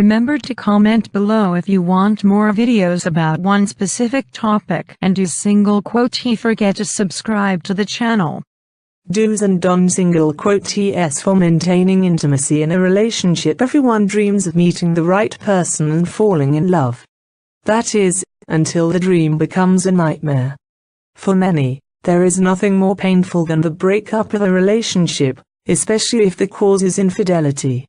Remember to comment below if you want more videos about one specific topic, and do single quote forget to subscribe to the channel. Do's and don'ts single quote TS for maintaining intimacy in a relationship. Everyone dreams of meeting the right person and falling in love. That is, until the dream becomes a nightmare. For many, there is nothing more painful than the breakup of a relationship, especially if the cause is infidelity.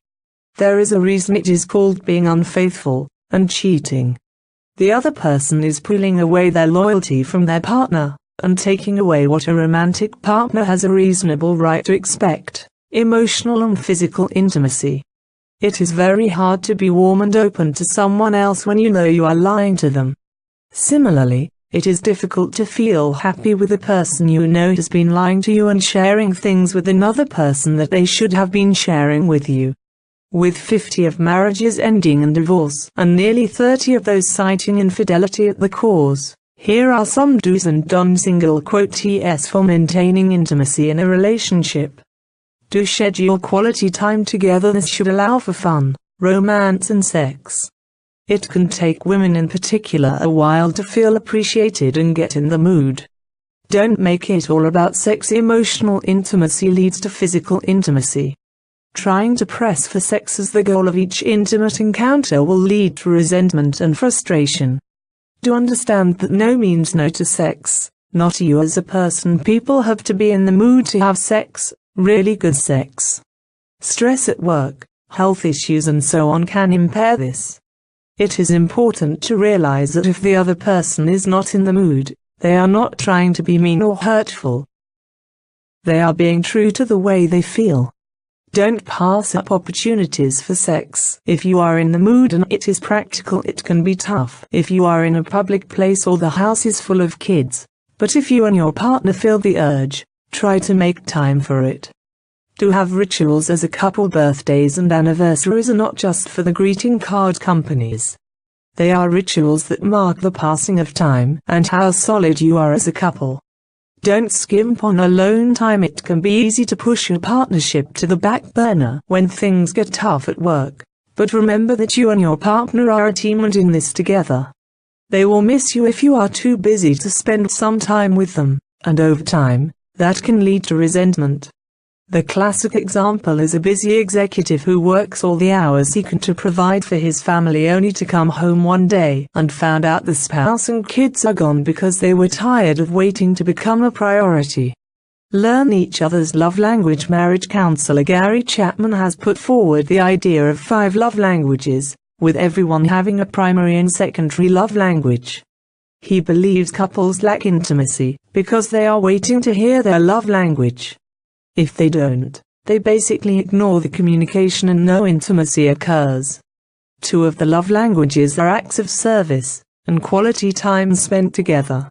There is a reason it is called being unfaithful and cheating. The other person is pulling away their loyalty from their partner and taking away what a romantic partner has a reasonable right to expect: emotional and physical intimacy. It is very hard to be warm and open to someone else when you know you are lying to them. Similarly, it is difficult to feel happy with a person you know has been lying to you and sharing things with another person that they should have been sharing with you. With 50 of marriages ending in divorce and nearly 30 of those citing infidelity at the cause, here are some do's and don'ts single quote TS for maintaining intimacy in a relationship. Do schedule quality time together. This should allow for fun, romance and sex. It can take women in particular a while to feel appreciated and get in the mood. Don't make it all about sex. Emotional intimacy leads to physical intimacy. Trying to press for sex as the goal of each intimate encounter will lead to resentment and frustration. Do understand that no means no to sex, not you as a person. People have to be in the mood to have sex, really good sex. Stress at work, health issues and so on can impair this. It is important to realize that if the other person is not in the mood, they are not trying to be mean or hurtful. They are being true to the way they feel. Don't pass up opportunities for sex. If you are in the mood and it is practical, it can be tough if you are in a public place or the house is full of kids. But if you and your partner feel the urge, try to make time for it. Do have rituals as a couple. Birthdays and anniversaries are not just for the greeting card companies. They are rituals that mark the passing of time and how solid you are as a couple. Don't skimp on alone time. It can be easy to push your partnership to the back burner when things get tough at work, but remember that you and your partner are a team and in this together. They will miss you if you are too busy to spend some time with them, and over time, that can lead to resentment. The classic example is a busy executive who works all the hours he can to provide for his family, only to come home one day and found out the spouse and kids are gone because they were tired of waiting to become a priority. Learn each other's love language. Marriage counselor Gary Chapman has put forward the idea of 5 love languages, with everyone having a primary and secondary love language. He believes couples lack intimacy because they are waiting to hear their love language. If they don't, they basically ignore the communication and no intimacy occurs. 2 of the love languages are acts of service and quality time spent together.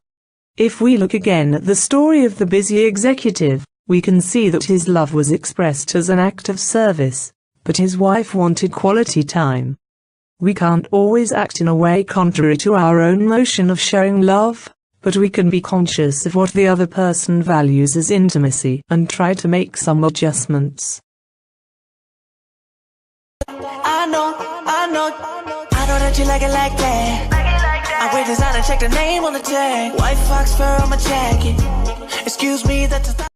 If we look again at the story of the busy executive, we can see that his love was expressed as an act of service, but his wife wanted quality time. We can't always act in a way contrary to our own notion of showing love, but we can be conscious of what the other person values as intimacy and try to make some adjustments. I know that you like it like that. I wear designer, check the name on the tag. White fox fur on my jacket.